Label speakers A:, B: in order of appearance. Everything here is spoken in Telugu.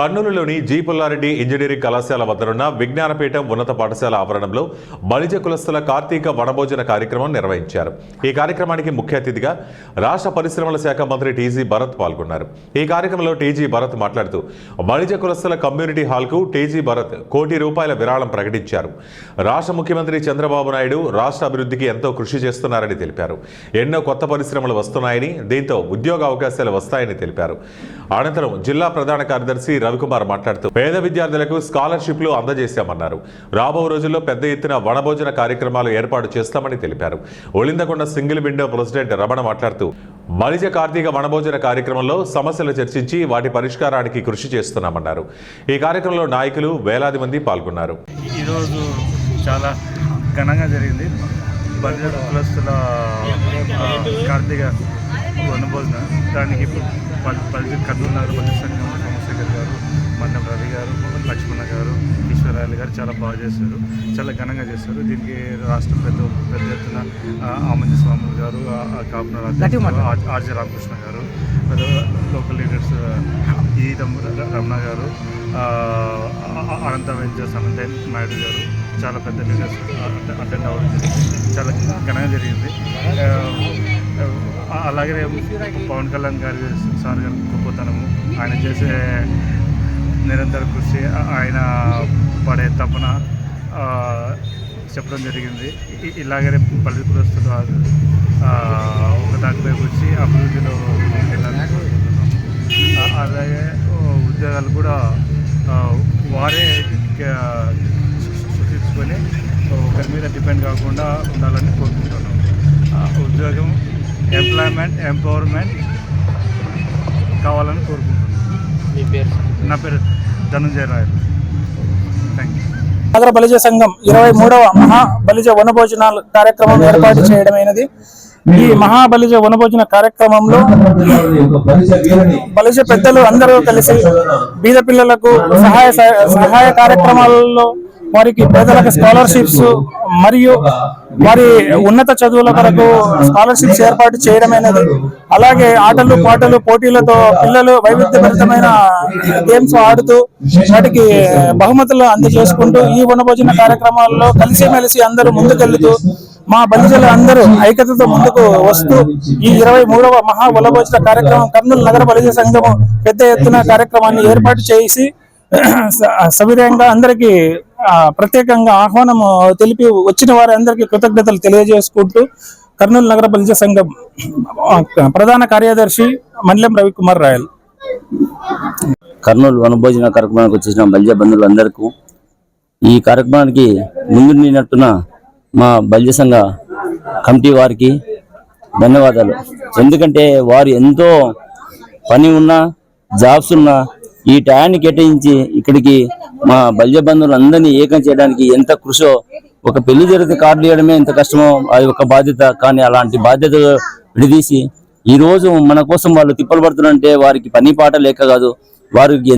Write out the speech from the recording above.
A: కర్నూలులోని జి పుల్లారెడ్డి ఇంజనీరింగ్ కళాశాల వద్దనున్న విజ్ఞానపీఠం ఉన్నత పాఠశాల ఆవరణంలో బలిజ కులస్తుల కార్తీక వనభోజన కార్యక్రమం నిర్వహించారు. ఈ కార్యక్రమానికి ముఖ్య అతిథిగా రాష్ట్ర పరిశ్రమల శాఖ మంత్రి టీజీ భరత్ పాల్గొన్నారు. ఈ కార్యక్రమంలో టీజీ భరత్ మాట్లాడుతూ బలిజ కులస్తుల కమ్యూనిటీ హాల్కు టీజీ భరత్ ₹1 కోటి విరాళం ప్రకటించారు. రాష్ట్ర ముఖ్యమంత్రి చంద్రబాబు నాయుడు రాష్ట్ర అభివృద్ధికి ఎంతో కృషి చేస్తున్నారని తెలిపారు. ఎన్నో కొత్త పరిశ్రమలు వస్తున్నాయని, దీంతో ఉద్యోగ అవకాశాలు వస్తాయని తెలిపారు. అనంతరం జిల్లా ప్రధాన కార్యదర్శి రవికుమార్ మాట్లాడుతూ పేద విద్యార్థులకు స్కాలర్షిప్లు అందజేశామన్నారు. రాబో రోజుల్లో పెద్ద ఎత్తున వనభోజన కార్యక్రమాలు ఏర్పాటు చేస్తామని తెలిపారు. ఒలిందకొండ సింగిల్ విండో ప్రెసిడెంట్ రమణ మాట్లాడుతూ బలిజ కార్తీక వనభోజన కార్యక్రమంలో సమస్యలు చర్చించి వాటి పరిష్కారానికి కృషి చేస్తున్నామన్నారు. ఈ కార్యక్రమంలో నాయకులు వేలాది మంది పాల్గొన్నారు.
B: ఈరోజు చాలా ఘనంగా జరిగింది బలిజ కులస్తుల కార్తీక వనభోజన. దానికి కర్నూలు నగర బలిజ సంఘం సోమశేఖర్ గారు, మన్నం రవి గారు, లక్ష్మణ గారు, ఈశ్వరాయలు గారు చాలా బాగా చేశారు, చాలా ఘనంగా చేశారు. దీనికి రాష్ట్రం పెద్ద ఎత్తున ఆమంజ స్వాములు గారు, కాపున ఆర్జే రామకృష్ణ గారు, లోకల్ లీడర్స్ ఈ రమణ గారు, అనంత వెంచర్స్ అనంత నాయుడు గారు, చాలా పెద్ద లీడర్స్ అటెండ్ అవ్వడం జరిగింది. చాలా ఘనంగా జరిగింది. అలాగే పవన్ కళ్యాణ్ గారి సార్ గారి గొప్పతనము, ఆయన చేసే నిరంతర కృషి, ఆయన పడే తపన చెప్పడం జరిగింది. ఇలాగే పల్లె కులస్తులు ఒక దానిపై వచ్చి అభివృద్ధిలో వెళ్ళాలని కోరుకుంటున్నాము. అలాగే ఉద్యోగాలు కూడా వారే సృష్టించుకొని ఒకరి మీద డిపెండ్ కాకుండా ఉండాలని కోరుకుంటున్నాము. ఉద్యోగం, ఎంప్లాయ్మెంట్, ఎంపవర్మెంట్ కావాలని కోరుకుంటున్నాను. నా పేరు ధనంజయ రాయలు. Thank you.
C: నగర బలిజ సంఘం 23వ మహా బలిజ వనభోజనాల కార్యక్రమం ఏర్పాటు చేయడమైనది. ఈ మహాబలిజ వనభోజన కార్యక్రమంలో బలిజ పెద్దలు అందరూ కలిసి బీద పిల్లలకు సహాయ కార్యక్రమాలలో వారికి పేదలకు స్కాలర్షిప్స్ మరియు వారి ఉన్నత చదువుల కొరకు స్కాలర్షిప్స్ ఏర్పాటు చేయడమైనది. అలాగే ఆటలు పాటలు పోటీలతో పిల్లలు వైవిధ్యభరితమైన గేమ్స్ ఆడుతూ వాటికి బహుమతులు అందజేసుకుంటూ ఈ వనభోజన కార్యక్రమాల్లో కలిసిమెలిసి అందరూ ముందుకెళ్తూ మా బలిజలు అందరూ ఐక్యతతో ముందుకు వస్తూ ఈ 23వ మహా వనభోజన కార్యక్రమం కర్నూలు నగర బలిజ సంఘము పెద్ద ఎత్తున కార్యక్రమాన్ని ఏర్పాటు చేసి సవినయంగా అందరికీ ప్రత్యేకంగా ఆహ్వానం తెలిపి వచ్చిన వారి అందరికీ కృతజ్ఞతలు తెలియజేసుకుంటూ కర్నూలు నగర బలిజ సంఘం ప్రధాన కార్యదర్శి మండలం రవికుమార్ రాయల్.
D: కర్నూలు వనభోజన కార్యక్రమానికి వచ్చేసిన బలిజ బంధువులందరికీ ఈ కార్యక్రమానికి ముందు నిన్నట్టున మా బలిజ సంఘ కమిటీ వారికి ధన్యవాదాలు. ఎందుకంటే వారు ఎంతో పని ఉన్నా, జాబ్స్ ఉన్నా ఈ టయాన్ని కేటాయించి ఇక్కడికి మా బలిజ బంధువులందరినీ ఏకం చేయడానికి ఎంత కృషో, ఒక పెళ్లి జరిగితే కార్డులు ఇవ్వడమే ఎంత కష్టమో అది ఒక బాధ్యత. కానీ అలాంటి బాధ్యత విడదీసి ఈరోజు మన కోసం వాళ్ళు తిప్పలు పడుతున్నారంటే వారికి పని పాట లేక కాదు, వారికి